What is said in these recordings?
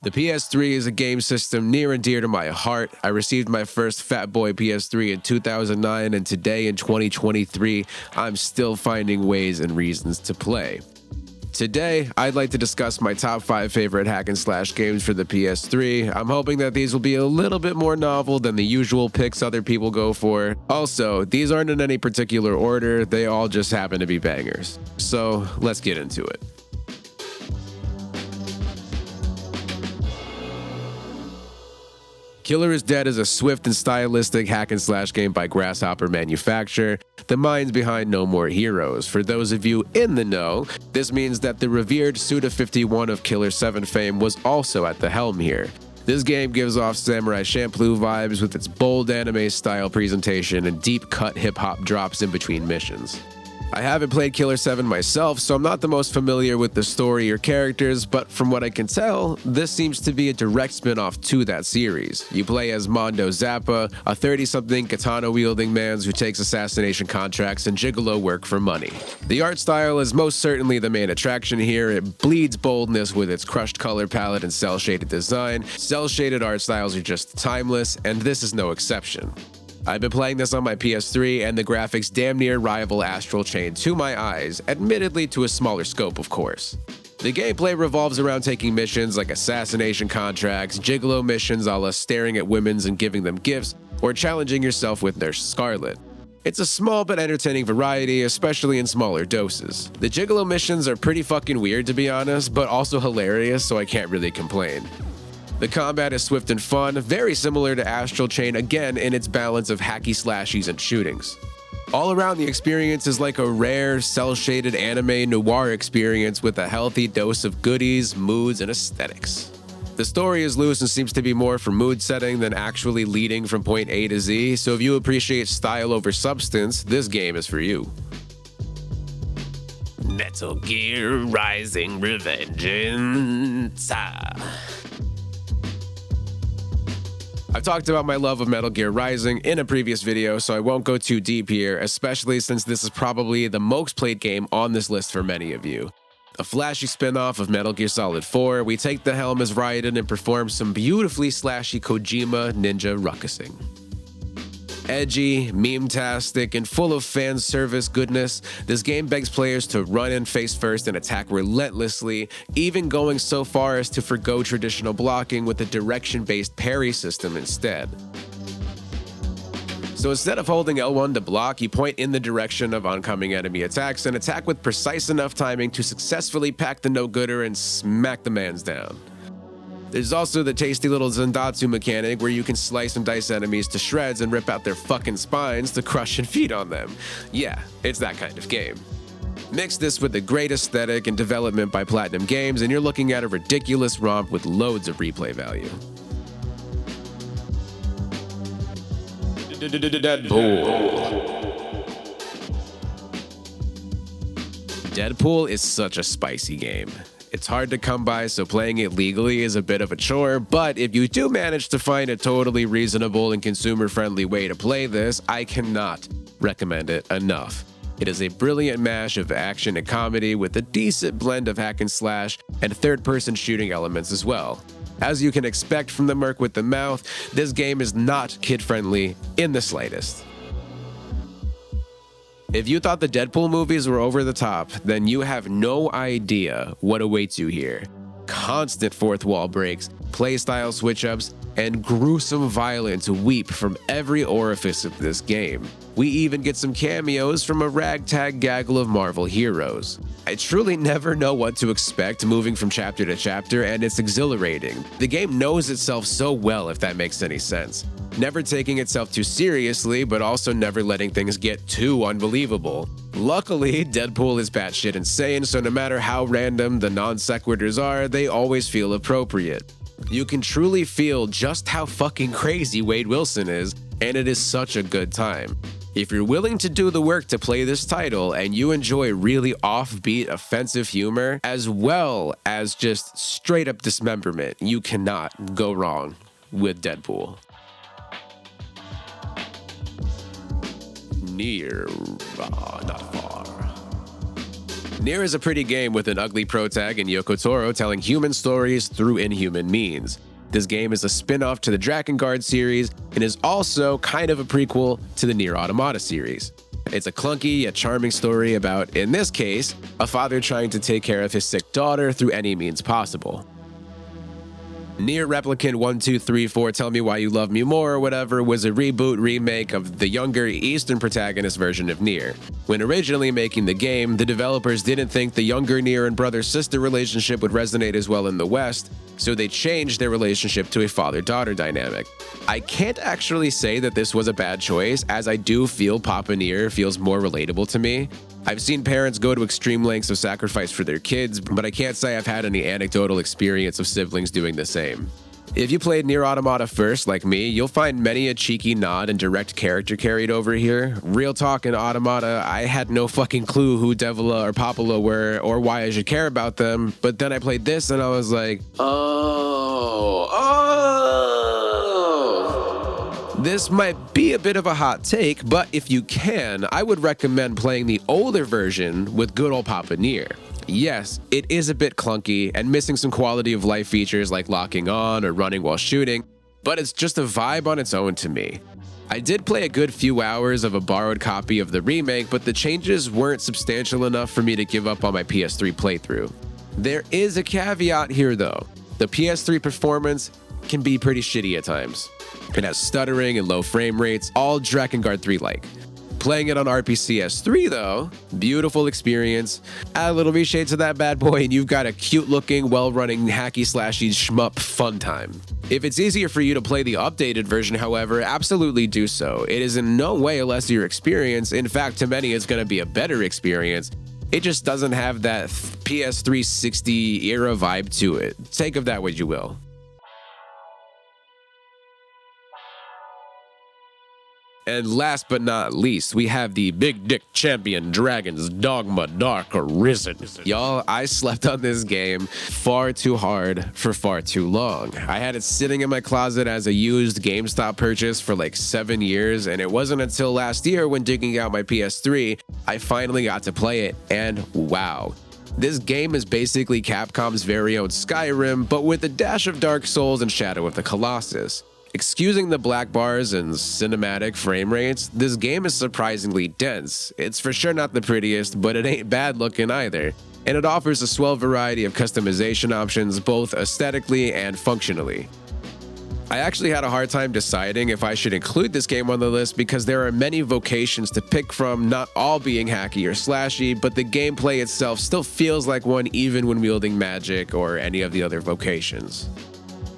The PS3 is a game system near and dear to my heart. I received my first Fat Boy PS3 in 2009, and today in 2023, I'm still finding ways and reasons to play. Today, I'd like to discuss my top 5 favorite hack and slash games for the PS3. I'm hoping that these will be a little bit more novel than the usual picks other people go for. Also, these aren't in any particular order, they all just happen to be bangers. So, let's get into it. Killer is Dead is a swift and stylistic hack and slash game by Grasshopper Manufacture, the minds behind No More Heroes. For those of you in the know, this means that the revered Suda51 of Killer 7 fame was also at the helm here. This game gives off Samurai Champloo vibes with its bold anime-style presentation and deep-cut hip-hop drops in between missions. I haven't played Killer 7 myself, so I'm not the most familiar with the story or characters, but from what I can tell, this seems to be a direct spin-off to that series. You play as Mondo Zappa, a 30-something katana-wielding man who takes assassination contracts and gigolo work for money. The art style is most certainly the main attraction here. It bleeds boldness with its crushed color palette and cel-shaded design. Cel-shaded art styles are just timeless, and this is no exception. I've been playing this on my PS3, and the graphics damn near rival Astral Chain to my eyes, admittedly to a smaller scope, of course. The gameplay revolves around taking missions like assassination contracts, gigolo missions a la staring at women and giving them gifts, or challenging yourself with Nurse Scarlet. It's a small but entertaining variety, especially in smaller doses. The gigolo missions are pretty fucking weird to be honest, but also hilarious, so I can't really complain. The combat is swift and fun, very similar to Astral Chain again in its balance of hacky slashies and shootings. All around, the experience is like a rare, cel-shaded anime noir experience with a healthy dose of goodies, moods, and aesthetics. The story is loose and seems to be more for mood setting than actually leading from point A to Z, so if you appreciate style over substance, this game is for you. Metal Gear Rising: Reveangeance. I've talked about my love of Metal Gear Rising in a previous video, so I won't go too deep here, especially since this is probably the most played game on this list for many of you. A flashy spin-off of Metal Gear Solid 4, we take the helm as Raiden and perform some beautifully slashy Kojima ninja ruckusing. Edgy, meme-tastic, and full of fan service goodness, this game begs players to run in face first and attack relentlessly, even going so far as to forgo traditional blocking with a direction-based parry system instead. So instead of holding L1 to block, you point in the direction of oncoming enemy attacks and attack with precise enough timing to successfully pack the no-gooder and smack the mans down. There's also the tasty little Zandatsu mechanic where you can slice and dice enemies to shreds and rip out their fucking spines to crush and feed on them. Yeah, it's that kind of game. Mix this with the great aesthetic and development by Platinum Games and you're looking at a ridiculous romp with loads of replay value. Deadpool is such a spicy game. It's hard to come by, so playing it legally is a bit of a chore, but if you do manage to find a totally reasonable and consumer-friendly way to play this, I cannot recommend it enough. It is a brilliant mash of action and comedy with a decent blend of hack and slash and third-person shooting elements as well. As you can expect from the merc with the mouth, this game is not kid-friendly in the slightest. If you thought the Deadpool movies were over the top, then you have no idea what awaits you here. Constant fourth wall breaks, playstyle switch-ups, and gruesome violence weep from every orifice of this game. We even get some cameos from a ragtag gaggle of Marvel heroes. I truly never know what to expect moving from chapter to chapter, and it's exhilarating. The game knows itself so well, if that makes any sense. Never taking itself too seriously, but also never letting things get too unbelievable. Luckily, Deadpool is batshit insane, so no matter how random the non-sequiturs are, they always feel appropriate. You can truly feel just how fucking crazy Wade Wilson is, and it is such a good time. If you're willing to do the work to play this title and you enjoy really offbeat, offensive humor, as well as just straight up dismemberment, you cannot go wrong with Deadpool. Nier, not far. Nier is a pretty game with an ugly protag and Yoko Taro telling human stories through inhuman means. This game is a spin-off to the Drakengard series and is also kind of a prequel to the Nier Automata series. It's a clunky yet charming story about, in this case, a father trying to take care of his sick daughter through any means possible. Nier Replicant 1234 Tell Me Why You Love Me More or whatever was a reboot remake of the younger Eastern protagonist version of Nier. When originally making the game, the developers didn't think the younger Nier and brother-sister relationship would resonate as well in the West, so they changed their relationship to a father-daughter dynamic. I can't actually say that this was a bad choice, as I do feel Papa Nier feels more relatable to me. I've seen parents go to extreme lengths of sacrifice for their kids, but I can't say I've had any anecdotal experience of siblings doing the same. If you played Nier Automata first, like me, you'll find many a cheeky nod and direct character carried over here. Real talk, in Automata, I had no fucking clue who Devila or Popula were or why I should care about them, but then I played this and I was like, This might be a bit of a hot take, but if you can, I would recommend playing the older version with good old Papa Nier. Yes, it is a bit clunky and missing some quality of life features like locking on or running while shooting, but it's just a vibe on its own to me. I did play a good few hours of a borrowed copy of the remake, but the changes weren't substantial enough for me to give up on my PS3 playthrough. There is a caveat here though. The PS3 performance can be pretty shitty at times. It has stuttering and low frame rates, all Drakengard 3-like. Playing it on RPCS3 though, beautiful experience. Add a little reshade to that bad boy and you've got a cute-looking, well-running, hacky-slashy shmup fun time. If it's easier for you to play the updated version, however, absolutely do so. It is in no way a lesser experience. In fact, to many, it's going to be a better experience. It just doesn't have that PS360 era vibe to it. Take of that what you will. And last but not least, we have the big dick champion Dragon's Dogma Dark Arisen. Y'all, I slept on this game far too hard for far too long. I had it sitting in my closet as a used GameStop purchase for like 7 years, and it wasn't until last year when digging out my PS3, I finally got to play it, and wow. This game is basically Capcom's very own Skyrim, but with a dash of Dark Souls and Shadow of the Colossus. Excusing the black bars and cinematic frame rates, this game is surprisingly dense. It's for sure not the prettiest, but it ain't bad looking either. And it offers a swell variety of customization options, both aesthetically and functionally. I actually had a hard time deciding if I should include this game on the list because there are many vocations to pick from, not all being hacky or slashy, but the gameplay itself still feels like one even when wielding magic or any of the other vocations.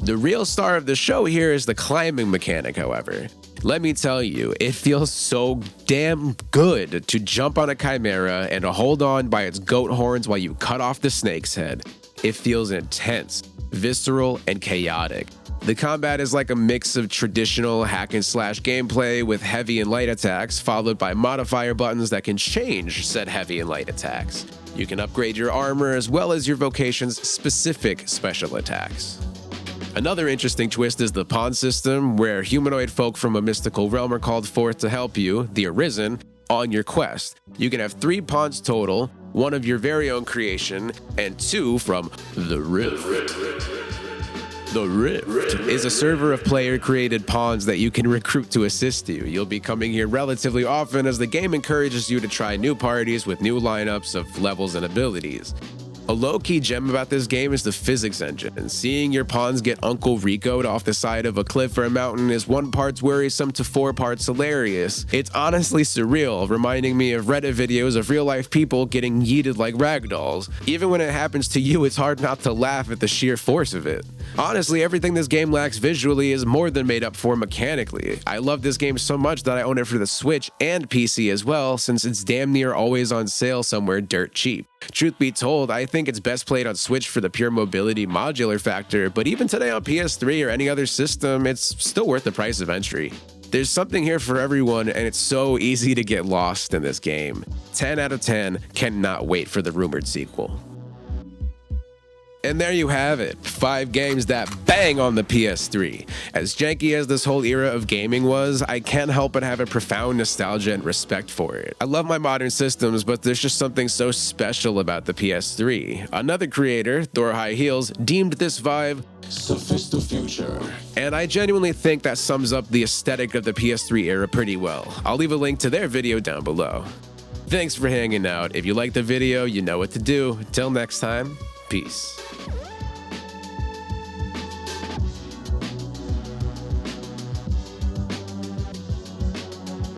The real star of the show here is the climbing mechanic, however. Let me tell you, it feels so damn good to jump on a chimera and to hold on by its goat horns while you cut off the snake's head. It feels intense, visceral, and chaotic. The combat is like a mix of traditional hack and slash gameplay with heavy and light attacks, followed by modifier buttons that can change said heavy and light attacks. You can upgrade your armor as well as your vocation's specific special attacks. Another interesting twist is the pawn system, where humanoid folk from a mystical realm are called forth to help you, the Arisen, on your quest. You can have 3 pawns total, 1 of your very own creation, and 2 from the Rift. The Rift is a server of player-created pawns that you can recruit to assist you. You'll be coming here relatively often as the game encourages you to try new parties with new lineups of levels and abilities. A low-key gem about this game is the physics engine, and seeing your pawns get Uncle Rico'd off the side of a cliff or a mountain is 1 part worrisome to 4 parts hilarious. It's honestly surreal, reminding me of Reddit videos of real-life people getting yeeted like ragdolls. Even when it happens to you, it's hard not to laugh at the sheer force of it. Honestly, everything this game lacks visually is more than made up for mechanically. I love this game so much that I own it for the Switch and PC as well, since it's damn near always on sale somewhere dirt cheap. Truth be told, I think it's best played on Switch for the pure mobility modular factor, but even today on PS3 or any other system, it's still worth the price of entry. There's something here for everyone, and it's so easy to get lost in this game. 10 out of 10, cannot wait for the rumored sequel. And there you have it, 5 games that bang on the PS3. As janky as this whole era of gaming was, I can't help but have a profound nostalgia and respect for it. I love my modern systems, but there's just something so special about the PS3. Another creator, ThorHighHeels, deemed this vibe Sophisto-Future. And I genuinely think that sums up the aesthetic of the PS3 era pretty well. I'll leave a link to their video down below. Thanks for hanging out. If you liked the video, you know what to do. Till next time, peace.